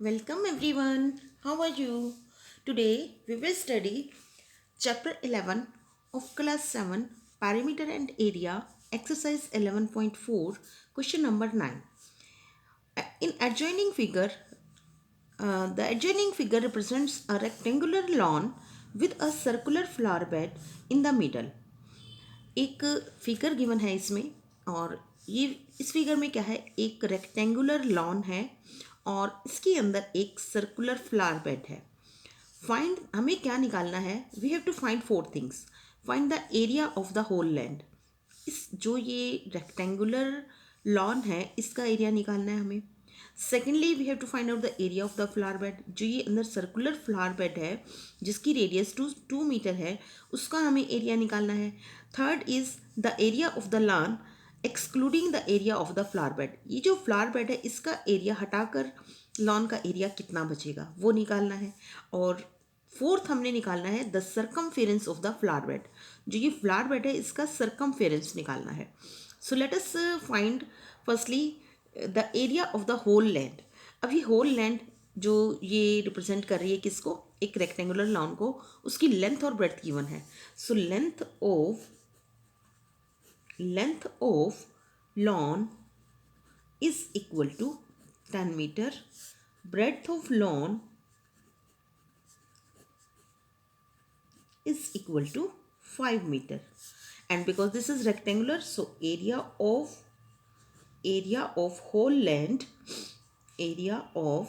Welcome everyone. How are you? Today we will study chapter 11 of class 7 Perimeter and Area exercise 11.4 question number 9. In adjoining figure, the adjoining figure represents a rectangular lawn with a circular flower bed in the middle. एक figure given है इसमें और ये इस figure में क्या है, एक रेक्टेंगुलर लॉन है और इसके अंदर एक सर्कुलर फ्लावर बेड है. फाइंड, हमें क्या निकालना है? We have to find four things. Find the area of the whole land. इस जो ये रेक्टेंगुलर लॉन है इसका एरिया निकालना है हमें. Secondly we have to find out the area of the flower bed. जो ये अंदर सर्कुलर फ्लावर बेड है जिसकी रेडियस 2 मीटर है उसका हमें एरिया निकालना है. Third is the area of the lawn excluding the area of the flower bed. ये जो फ्लावर बेड है इसका एरिया हटाकर लॉन का एरिया कितना बचेगा वो निकालना है. और फोर्थ हमने निकालना है the circumference of the flower bed. जो ये फ्लावर बेड है इसका सर्कमफेरेंस निकालना है. So let us find firstly the area of the whole land. अब ये होल लैंड जो ये रिप्रेजेंट कर रही है किसको? एक रेक्टेंगुलर लॉन को. उसकी लेंथ और ब्रेड्थ गिवन है. So length of lawn is equal to 10 meter. Breadth of lawn is equal to 5 meter. And because this is rectangular, so area of whole land, area of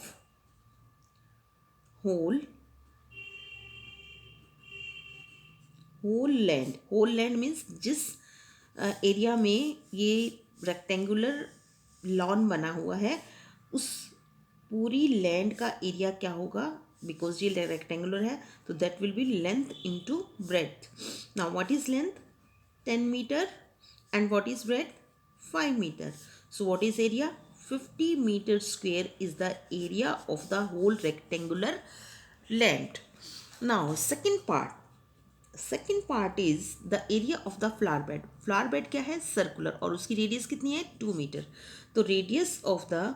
whole land means जिस area में ये rectangular lawn बना हुआ है उस पूरी land का area क्या होगा? बिकॉज ये रेक्टेंगुलर है तो that will be length into breadth. Now what is length? 10 metre. And what is breadth? 5 metre. So what is area? 50 metre square is the area of the whole rectangular land. Now second part is the area of the flower bed. Flower bed क्या है? Circular. और उसकी radius कितनी है? 2 metre. तो radius of the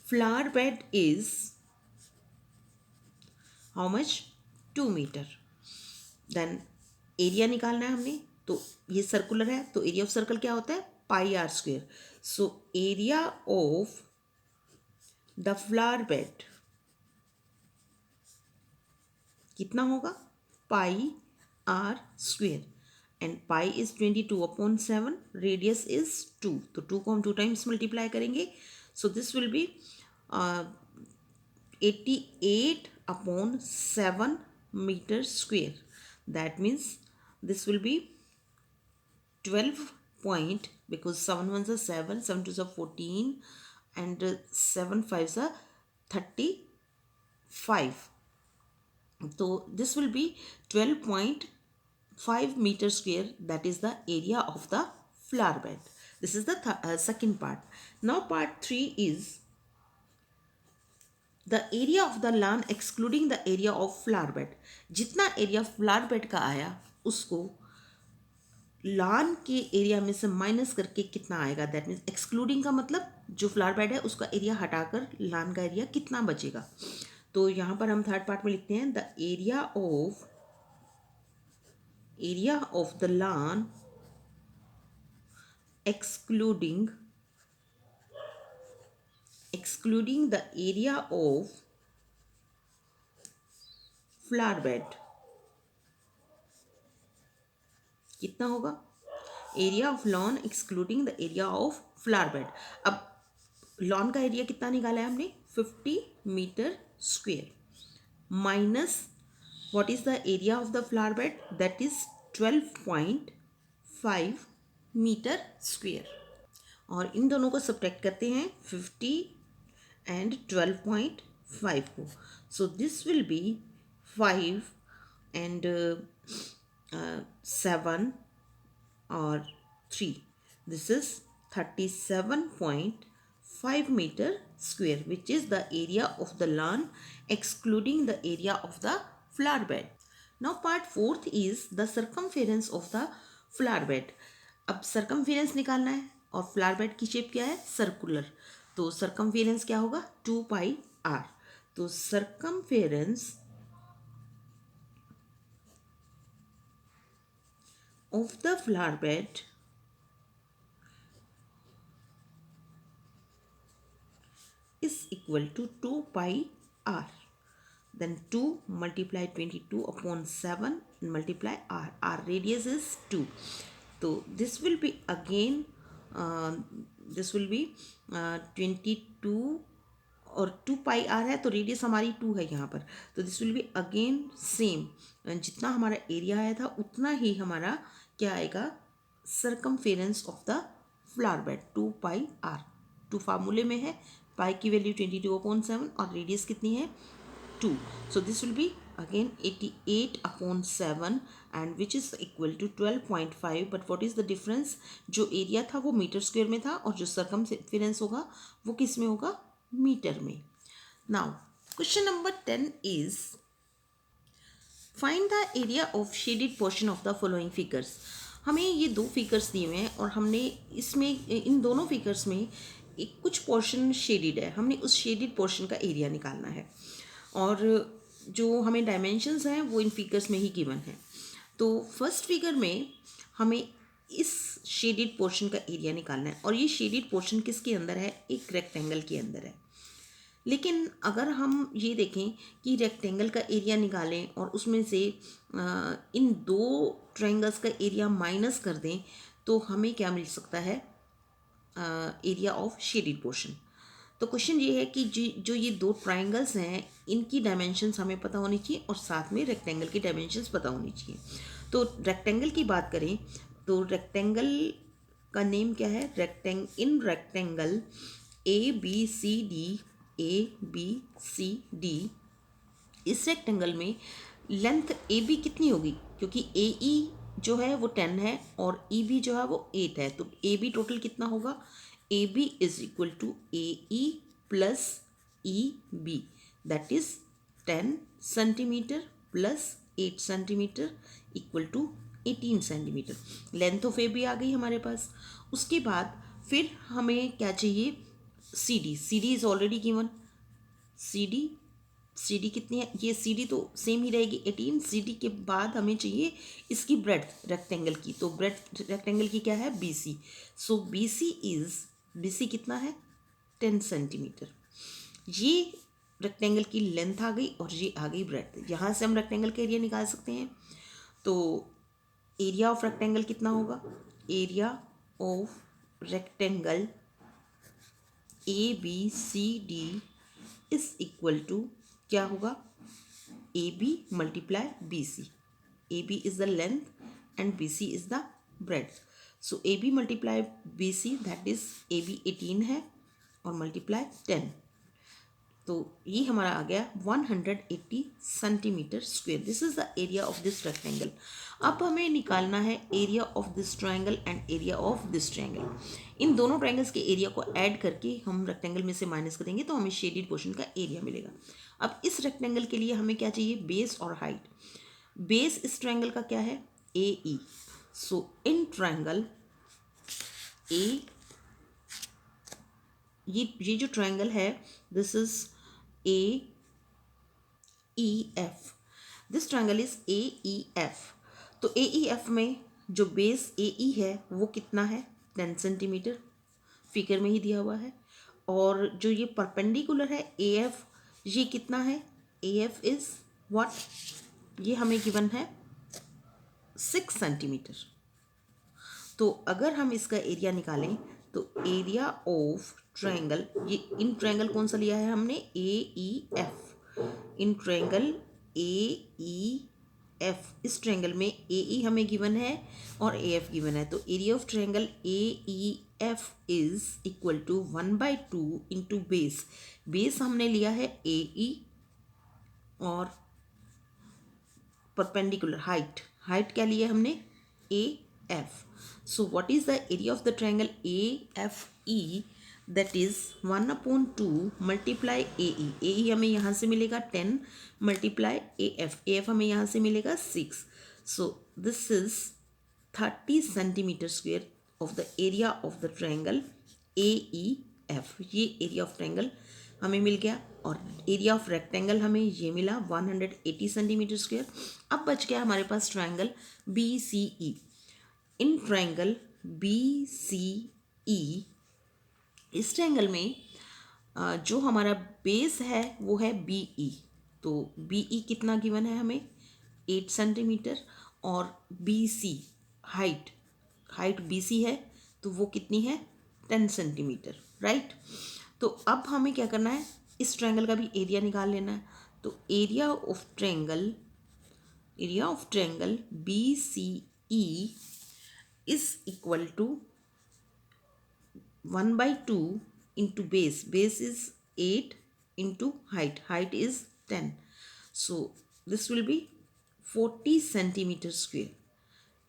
flower bed is how much? 2 metre. Then area निकालना है हमने. तो ये सर्कुलर है तो एरिया ऑफ सर्कल क्या होता है? Pi r square. So area of the flower bed कितना होगा? Pi r square. And pi is 22/7. Radius is 2. तो 2 को हम 2 टाइम्स मल्टीप्लाई करेंगे. So this will be 88/7 metre square. That means this will be 12 point, because 7 ones are 7, 7 twos are 14, and 7 fives are 35. So this will be 12.5 meter square. That is the area of the flower bed. This is the second part. Now part 3 is the area of the lawn excluding the area of flower bed. जितना area flower bed का आया उसको लान के area में से minus करके कितना आएगा? दैट मीन्स एक्सक्लूडिंग का मतलब जो फ्लावर बेड है उसका एरिया हटाकर लान का एरिया कितना बचेगा. तो यहाँ पर हम थर्ड पार्ट में लिखते हैं the area of the lawn excluding the area of flower bed कितना होगा? Area of lawn excluding the area of flower bed. अब लॉन का एरिया कितना निकाला है हमने? 50 metre square minus what is the area of the flower bed? That is 12.5 metre square. और इन दोनों को सब्ट्रैक्ट करते हैं 50 एंड 12.5 को. सो this will B 5 and 7 or 3. This is 37.5 meter square, which is the area of the lawn excluding the area of the flower bed. Now part 4th is the circumference of the flower bed. अब circumference निकालना है और flower bed की shape क्या है? Circular. तो circumference क्या होगा 2πr। तो circumference of the flower bed is equal to 2πr. Then 2 multiply 22 upon 7 and multiply r. R radius is 2. So this will be again this will be 22 और 2πr है तो radius हमारी 2 है यहाँ पर। तो this will be again same, जितना हमारा एरिया आया था उतना ही हमारा क्या आएगा circumference of the flower bed 2πr। 2 फार्मूले में है, पाई की वैल्यू 22/7 और रेडियस कितनी है 2। So this will be again 88/7 and which is equal to 12.5. But what is the difference? जो एरिया था वो मीटर स्क्वायर में था और जो सर्कमफेरेंस होगा वो किस में होगा मीटर में। Now question number 10 is find the area of shaded portion of the following figures। हमें ये दो फिगर्स दिए हुए हैं और हमने इसमें इन दोनों फिगर्स में एक कुछ पोर्शन शेडेड है, हमने उस शेडेड पोर्शन का एरिया निकालना है और जो हमें डायमेंशंस हैं वो इन फिगर्स में ही गिवन है। तो फर्स्ट फिगर में हमें इस शेडेड पोर्शन का एरिया निकालना है और ये शेडेड पोर्शन किसके अंदर है, एक रेक्टेंगल के अंदर है। लेकिन अगर हम ये देखें कि रेक्टेंगल का एरिया निकालें और उसमें से इन दो ट्रायंगल्स का एरिया माइनस कर दें तो हमें क्या मिल सकता है एरिया ऑफ शेडेड पोर्शन। तो क्वेश्चन ये है कि जो ये दो ट्रायंगल्स हैं इनकी डायमेंशंस हमें पता होनी चाहिए और साथ में रेक्टेंगल की डायमेंशंस पता होनी चाहिए। तो रेक्टेंगल की बात करें तो रेक्टेंगल का नेम क्या है, in rectangle A B C D, इस रेक्टेंगल में लेंथ ए बी कितनी होगी, क्योंकि ए ई जो है वो 10 है और ई बी जो है वो 8 है। तो ए बी टोटल कितना होगा, A B is equal to A E plus E B, that is 10 centimetre plus 8 centimetre equal to 18 centimetre. Length of A B आ गई हमारे पास। उसके बाद फिर हमें क्या चाहिए, C D is already given. C D कितनी है, ये सी डी तो सेम ही रहेगी 18। सी डी के बाद हमें चाहिए इसकी ब्रेड्थ रेक्टेंगल की, तो ब्रेड्थ रेक्टेंगल की क्या है बी सी। सो बी सी कितना है 10 सेंटीमीटर। ये रेक्टेंगल की लेंथ आ गई और ये आ गई ब्रेड्थ। यहाँ से हम रेक्टेंगल का एरिया निकाल सकते हैं। तो एरिया ऑफ रेक्टेंगल कितना होगा, area of rectangle A B C D is equal to क्या होगा, A B multiply B C. A B is the length and B C is the breadth. So A B multiply B C that is A B 18 है और multiply 10, तो ये हमारा आ गया 180 centimetre square. This is the area of this rectangle. अब हमें निकालना है area of this triangle and area of this triangle. इन दोनों ट्रायंगल्स के एरिया को ऐड करके हम रेक्टेंगल में से माइनस करेंगे तो हमें शेडेड पोर्शन का एरिया मिलेगा। अब इस रेक्टेंगल के लिए हमें क्या चाहिए, बेस और हाइट। बेस इस ट्रायंगल का क्या है, ए ई। सो इन ट्रायंगल ए, ये जो ट्रायंगल है this is a E F, this triangle is a E F. तो ए ई एफ में जो बेस ए ई है वो कितना है 10 सेंटीमीटर, फिगर में ही दिया हुआ है। और जो ये परपेंडिकुलर है ए एफ, ये कितना है, ए एफ इज व्हाट, ये हमें गिवन है 6 सेंटीमीटर। तो अगर हम इसका एरिया निकालें तो एरिया ऑफ ट्रायंगल, ये इन ट्रायंगल कौन सा लिया है हमने, A E F. In triangle A E F, इस ट्रायंगल में ए ई हमें गिवन है और ए एफ गिवन है। तो area of triangle A E F is equal to 1/2 into base. Base हमने लिया है ए ई और परपेंडिकुलर हाइट क्या लिया हमने, A F. So what is the area of the triangle AFE? That is 1/2 multiply AE। AE हमें यहाँ से मिलेगा 10 multiply AF। AF हमें यहाँ से मिलेगा 6। So this is 30 centimeter square of the area of the triangle AEF। F, ये area of triangle हमें मिल गया और एरिया ऑफ रेक्टेंगल हमें ये मिला 180 सेंटीमीटर स्क्वायर। अब बच गया हमारे पास triangle B C E. In triangle B C E, इस ट्रायंगल में जो हमारा बेस है वो है बी ई। तो बी ई कितना गिवन है हमें 8 सेंटीमीटर, और B C height, height B C है तो वो कितनी है 10 सेंटीमीटर, राइट। तो अब हमें क्या करना है, इस ट्रायंगल का भी एरिया निकाल लेना है। तो area of triangle B C E is equal to 1/2 into base is 8 into height is 10, so this will be 40 centimetre square.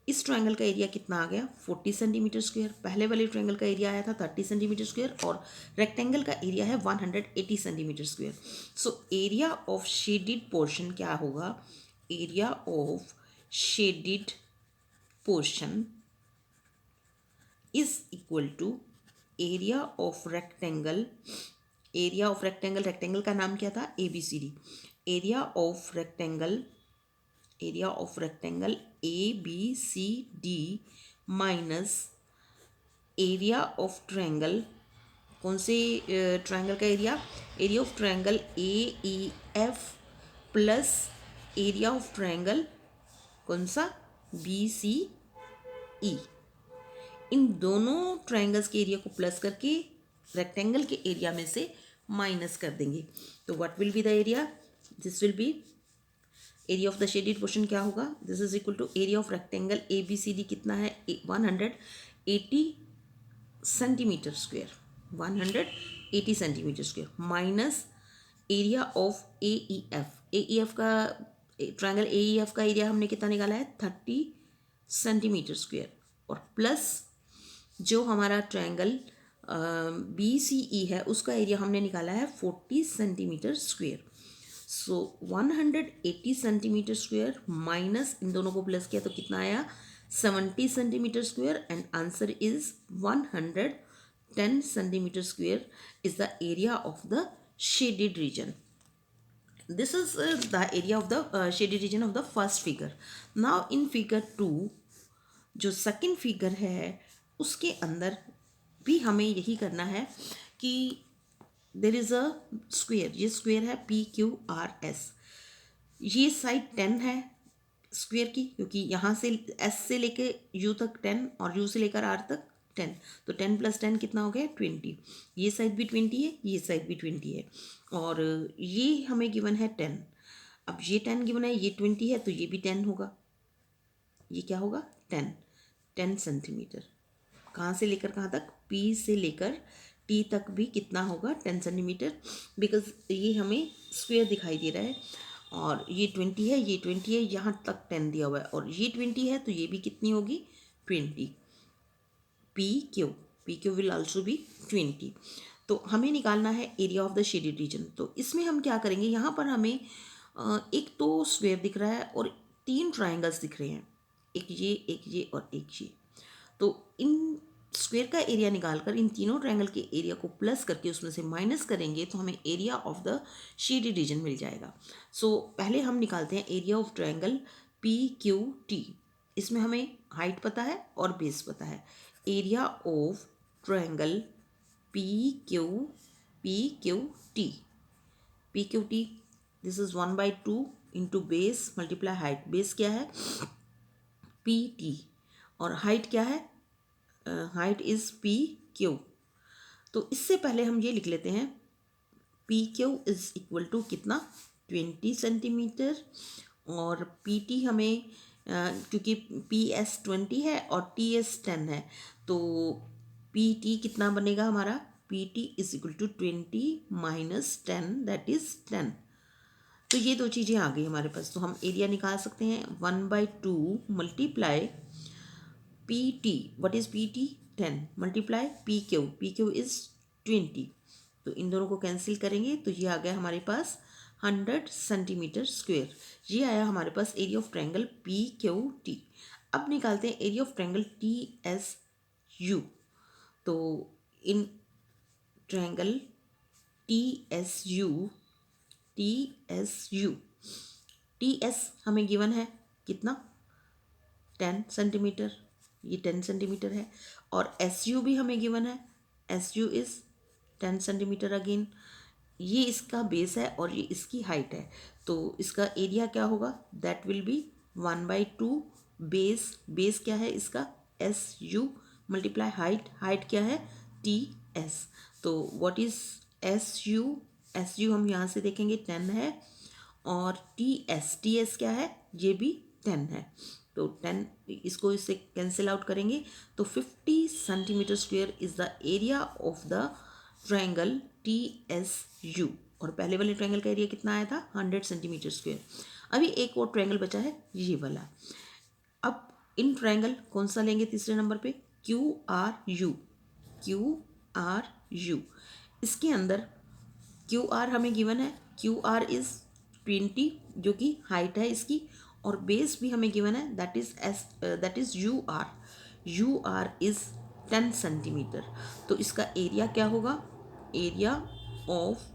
इस ट्रायंगल का एरिया कितना आ गया 40 सेंटीमीटर स्क्वेयर। पहले वाले ट्रायंगल का एरिया आया था 30 सेंटीमीटर स्क्वेयर और रेक्टेंगल का एरिया है 180 centimetre square. So area of shaded portion क्या होगा, area of shaded portion is equal to area of rectangle. Rectangle का नाम क्या था A B C D. Area of rectangle A B C D minus area of triangle, कौन से triangle का area of triangle A E F plus area of triangle कौन सा B C E. इन दोनों ट्रायंगल्स के एरिया को plus करके rectangle के एरिया में से माइनस कर देंगे। तो what will be the area, this will be area of the shaded portion क्या होगा, this is equal to area of rectangle A B C D कितना है 180 centimetre square, 180 centimetre square minus area of A E F का triangle A E F का area हमने कितना निकाला है 30 सेंटीमीटर स्क्वेयर, और प्लस जो हमारा ट्रायंगल बी सी ई है उसका एरिया हमने निकाला है 40 सेंटीमीटर स्क्वेयर। सो 180 सेंटीमीटर स्क्वेयर माइनस इन दोनों को प्लस किया तो कितना आया 70 centimetre square, and answer is 110 centimetre square is the area of the shaded reason. This is the area of the shaded region of the first figure. Now in figure 2, जो second figure है उसके अंदर भी हमें यही करना है कि देर इज़ अ स्क्वेयर, ये स्क्वेयर है पी क्यू आर एस। ये साइड 10 है स्क्वेयर की, क्योंकि यहाँ से एस से लेके यू तक 10 और यू से लेकर आर तक 10, तो 10 + 10 कितना हो गया 20। ये साइड भी 20 है, ये साइड भी 20 है, और ये हमें गिवन है 10। अब ये 10 गिवन है, ये 20 है, तो ये भी 10 होगा। ये क्या होगा 10 सेंटीमीटर। कहाँ से लेकर कहाँ तक, पी से लेकर टी तक भी कितना होगा 10 सेंटीमीटर, बिकॉज ये हमें स्क्वेयर दिखाई दे रहा है, और ये 20 है, ये 20 है, यहाँ तक 10 दिया हुआ है, और ये 20 है तो ये भी कितनी होगी 20। P Q will also be 20। तो हमें निकालना है area of the shaded reason. तो इसमें हम क्या करेंगे, यहाँ पर हमें एक तो स्क्वेयर दिख रहा है और 3 ट्राइंगल्स दिख रहे हैं, एक ये और एक ये। तो इन स्क्वेयर का एरिया निकालकर इन तीनों ट्रायंगल के एरिया को प्लस करके उसमें से माइनस करेंगे तो हमें area of the shaded region मिल जाएगा। सो पहले हम निकालते हैं area of triangle P Q T. इसमें हमें हाइट पता है और बेस पता है। Area of triangle P Q T, this is 1/2 into base multiply height. Base क्या है पी टी, और हाइट क्या है, हाइट इज पी क्यू। तो इससे पहले हम ये लिख लेते हैं P Q is equal to कितना 20 सेंटीमीटर, और पी टी हमें क्योंकि पी एस 20 है और टी एस 10 है, तो पी टी कितना बनेगा हमारा, P T is equal to 20 minus 10 that is 10। तो ये दो चीज़ें आ गई हमारे पास। तो हम एरिया निकाल सकते हैं 1/2 multiply P T, what is P T 10 multiply P Q is 20। तो इन दोनों को कैंसिल करेंगे तो ये आ गया हमारे पास 100 सेंटीमीटर स्क्वेयर। ये आया हमारे पास area of triangle P Q T. अब निकालते हैं area of triangle T S U. तो in triangle T S U, T S U, T S हमें गिवन है कितना, 10 सेंटीमीटर, ये 10 सेंटीमीटर है। और एस यू भी हमें गिवन है, S U is 10 centimetre again. ये इसका बेस है और ये इसकी हाइट है, तो इसका एरिया क्या होगा, that will B 1/2 base, base क्या है इसका, S U multiply height, height क्या है, टी एस। तो what is S U, S U हम यहाँ से देखेंगे 10 है, और टी एस क्या है, ये भी 10 है। तो 10 इसको इससे कैंसिल आउट करेंगे, तो 50 centimetre square is the area of the triangle T S you. और पहले वाले ट्रायंगल का एरिया कितना आया था, 100 सेंटीमीटर स्क्वेयर। अभी एक और ट्रायंगल बचा है, ये वाला। अब इन ट्रायंगल कौन सा लेंगे तीसरे नंबर पे, Q R you, Q R you. इसके अंदर क्यू आर हमें गिवन है, क्यू आर इज 20 जो कि हाइट है इसकी, और बेस भी हमें गिवन है, that is U R, U R is 10 centimetre. तो इसका एरिया क्या होगा, area of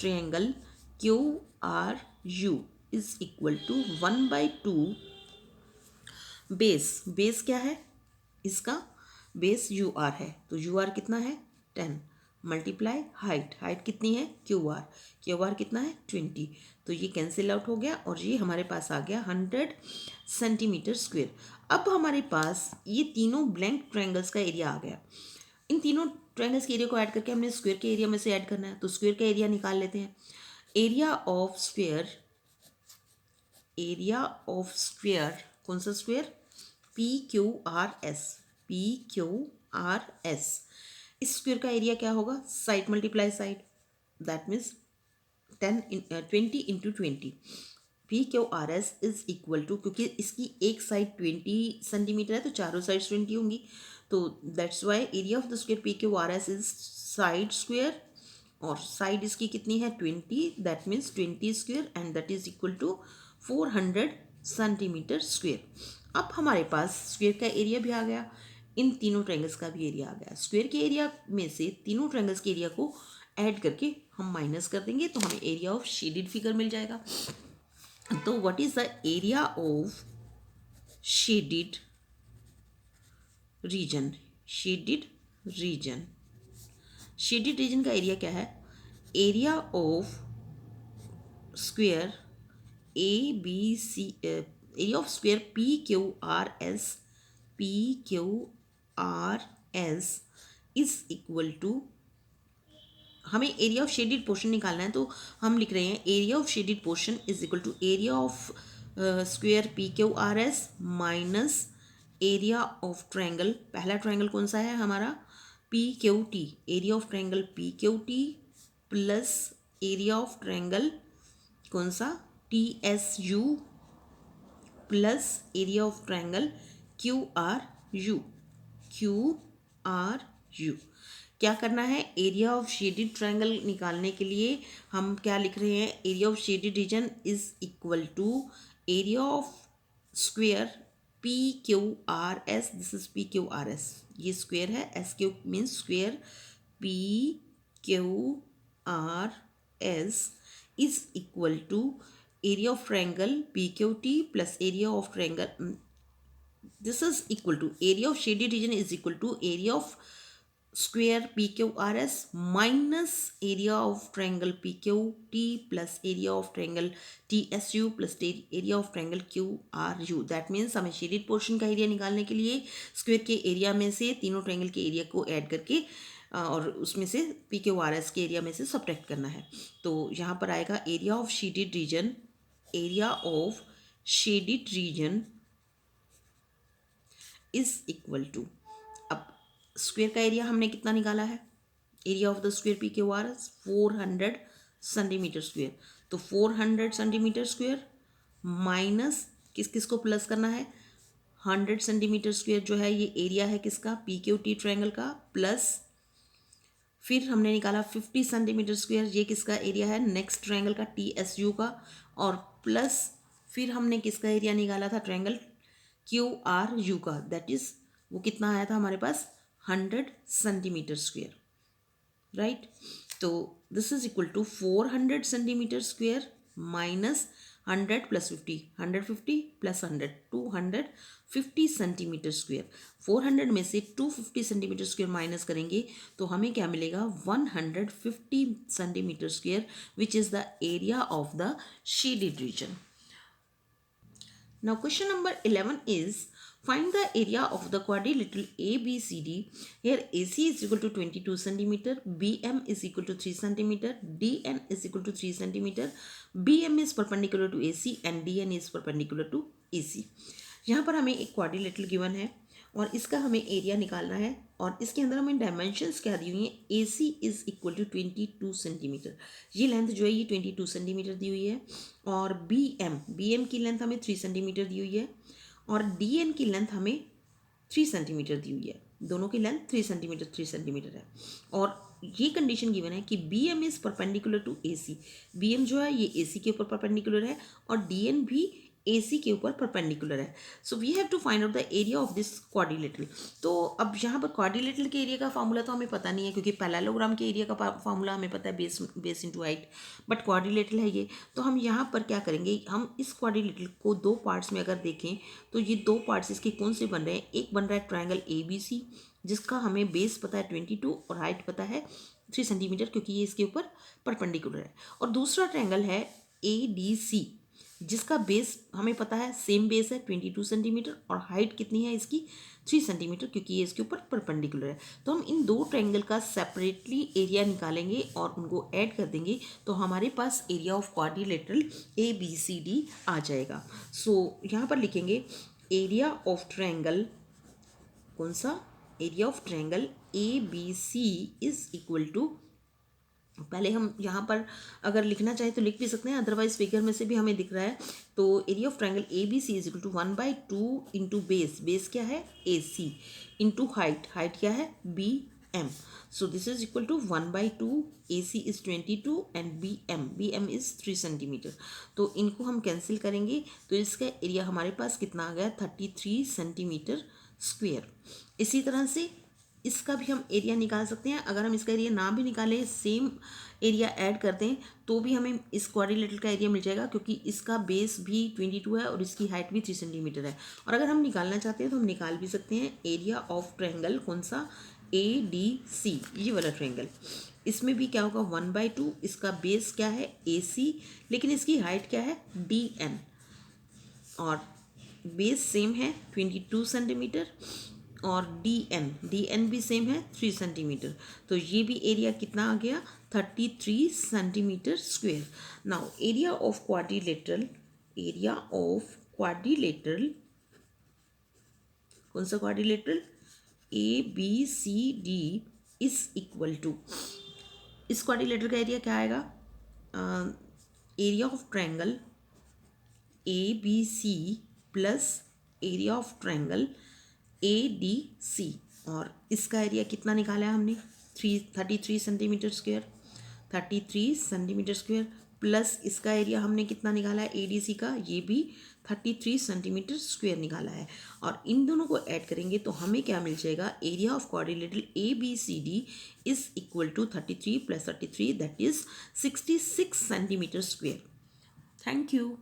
triangle Q R U is equal to 1/2 base, base क्या है इसका, बेस यू आर है, तो यू आर कितना है 10 मल्टीप्लाई हाइट, हाइट कितनी है क्यू आर, क्यू आर कितना है 20। तो ये कैंसिल आउट हो गया और ये हमारे पास आ गया 100 सेंटीमीटर स्क्वेयर। अब हमारे पास ये तीनों ब्लैंक ट्रायंगल्स का एरिया आ गया। इन तीनों ट्रायंगल्स के एरिया को ऐड करके हमने स्क्वायर के एरिया में से ऐड करना है, तो स्क्वायर का एरिया निकाल लेते हैं। Area of square, area of square कौन सा square, P Q R S, P Q R S. इस स्क्वायर का एरिया क्या होगा, side multiply side, that means 20 into 20। P Q R S is equal to, क्योंकि इसकी एक साइड 20 सेंटीमीटर है तो चारों साइड 20 होंगी, तो that's why area of the square P Q R S is side square, और साइड इसकी कितनी है 20, that means 20 square, and that is equal to 400 centimetre square. अब हमारे पास स्क्वायर का एरिया भी आ गया, इन तीनों ट्रायंगल्स का भी एरिया आ गया। स्क्वायर के एरिया में से तीनों ट्रायंगल्स के एरिया को ऐड करके हम माइनस कर देंगे, तो हमें एरिया ऑफ शेडेड फिगर मिल जाएगा। तो what is the area of shaded region, shaded region, shaded region का एरिया क्या है, area of square A B C, area of square P Q R S, P Q R S is equal to, हमें area of shaded portion निकालना है, तो हम लिख रहे हैं area of shaded portion is equal to area of square P Q R S minus area of triangle, पहला triangle कौन सा है हमारा, P Q T, area of triangle P Q T plus area of triangle कौन सा, T S you plus area of triangle Q R you, Q R you. क्या करना है, एरिया ऑफ शेडेड ट्रायंगल निकालने के लिए हम क्या लिख रहे हैं, area of shaded region is equal to area of square P Q R S, this is P Q R S, ये स्क्वायर है, S Q means square, P Q R S is equal to area of triangle PQT plus area of triangle, this is equal to area of shaded region is equal to area of square PQRS minus area of triangle PQT plus area of triangle TSU plus area of triangle QRU। That means हमें shaded portion का area निकालने के लिए square के area में से तीनों triangle के एरिया को ऐड करके और उसमें से PQRS के एरिया में से सब्ट्रैक्ट करना है। तो यहाँ पर आएगा area of shaded region, area of shaded region is equal to, अब स्क्वायर का एरिया हमने कितना निकाला है, area of the square P Q R 400 centimetre square, तो 400 सेंटीमीटर स्क्वायर माइनस किस किस को प्लस करना है, 100 सेंटीमीटर स्क्वायर जो है ये एरिया है किसका, पी क्यू टी ट्रायंगल का, प्लस फिर हमने निकाला 50 सेंटीमीटर स्क्वायर, ये किसका एरिया है, नेक्स्ट ट्रायंगल का टी एस यू का, और प्लस फिर हमने किसका एरिया निकाला था, ट्रायंगल क्यू आर यू का, दैट इज वो कितना आया था हमारे पास 100 सेंटीमीटर स्क्वायर, राइट। तो this is equal to 400 centimetre square minus 100 plus 50, 150 plus 100, 250 centimetre square. 400 में से 250 सेंटीमीटर स्क्वेयर माइनस करेंगे तो हमें क्या मिलेगा, 150 centimetre square, which is the area of the shaded reason. Now question number 11 is find the area of the quadrilateral ABCD. Here AC is equal to 22 centimeter, BM is equal to 3 centimeter, DN is equal to 3 centimeter, BM is perpendicular to AC and DN is perpendicular to AC. यहाँ पर हमें एक quadrilateral given है और इसका हमें area निकालना है और इसके अंदर हमें डायमेंशंस क्या दी हुई हैं। AC is equal to 22 centimetre, ये लेंथ जो है ये 22 सेंटीमीटर दी हुई है। और BM की लेंथ हमें 3 सेंटीमीटर दी हुई है और DN की लेंथ हमें 3 सेंटीमीटर दी हुई है। दोनों की लेंथ 3 सेंटीमीटर है और ये कंडीशन गिवन है कि BM is perpendicular to AC। BM जो है ये AC के ऊपर परपेंडिकुलर है और DN भी AC के ऊपर परपेंडिकुलर है। So we have to find out the area of this quadrilateral. तो अब यहाँ पर क्वाड्रिलेटरल के एरिया का फार्मूला तो हमें पता नहीं है, क्योंकि पैरेललोग्राम के एरिया का फार्मूला हमें पता है, base into height, but quadrilateral है ये। तो हम यहाँ पर क्या करेंगे, हम इस क्वाड्रिलेटरल को दो पार्ट्स में अगर देखें तो ये दो पार्ट्स इसके कौन से बन रहे हैं। एक बन रहा है ट्रायंगल ABC, जिसका हमें बेस पता है 22 और हाइट पता है 3 सेंटीमीटर, क्योंकि ये इसके ऊपर परपेंडिकुलर है। और दूसरा ट्रायंगल है ADC, जिसका बेस हमें पता है, सेम बेस है 22 सेंटीमीटर और हाइट कितनी है इसकी 3 सेंटीमीटर, क्योंकि ये इसके ऊपर परपेंडिकुलर है। तो हम इन दो ट्रायंगल का सेपरेटली एरिया निकालेंगे और उनको ऐड कर देंगे तो हमारे पास एरिया ऑफ क्वाड्रिलेटरल ABCD आ जाएगा। सो यहाँ पर लिखेंगे एरिया ऑफ ट्रायंगल, कौन सा, area of triangle ABC is equal to, पहले हम यहाँ पर अगर लिखना चाहे तो लिख भी सकते हैं, अदरवाइज फिगर में से भी हमें दिख रहा है। तो area of triangle ABC is equal to 1/2 into base क्या है AC, इंटू हाइट क्या है BM। So this is equal to 1/2, AC is 22 and BM is 3 centimetre. तो इनको हम कैंसिल करेंगे तो इसका एरिया हमारे पास कितना आ गया, 33 सेंटीमीटर स्क्वेयर। इसी तरह से इसका भी हम एरिया निकाल सकते हैं। अगर हम इसका एरिया ना भी निकालें, सेम एरिया ऐड कर दें तो भी हमें इस क्वाड्रिलेटरल का एरिया मिल जाएगा, क्योंकि इसका बेस भी 22 है और इसकी हाइट भी 3 सेंटीमीटर है। और अगर हम निकालना चाहते हैं तो हम निकाल भी सकते हैं एरिया ऑफ ट्रायंगल, कौन सा, ADC, ये वाला ट्रायंगल। इसमें भी क्या होगा, 1/2, इसका बेस क्या है AC, लेकिन इसकी हाइट क्या है DN, और बेस सेम है 22 सेंटीमीटर और DN भी सेम है 3 सेंटीमीटर। तो ये भी एरिया कितना आ गया, 33 centimetre square. Now area of quadrilateral, कौन सा quadrilateral, ABCD is equal to, इस क्वाड्रिलेटरल का एरिया क्या आएगा, area of triangle ABC plus area of triangle ADC, और इसका एरिया कितना निकाला है हमने, 33 centimetre square, 33 centimetre square plus इसका एरिया हमने कितना निकाला है ADC का, ये भी 33 सेंटीमीटर स्क्वेयर निकाला है। और इन दोनों को ऐड करेंगे तो हमें क्या मिल जाएगा, area of quadrilateral ABCD is equal to 33 plus 33 that is 66 centimetre square. Thank you.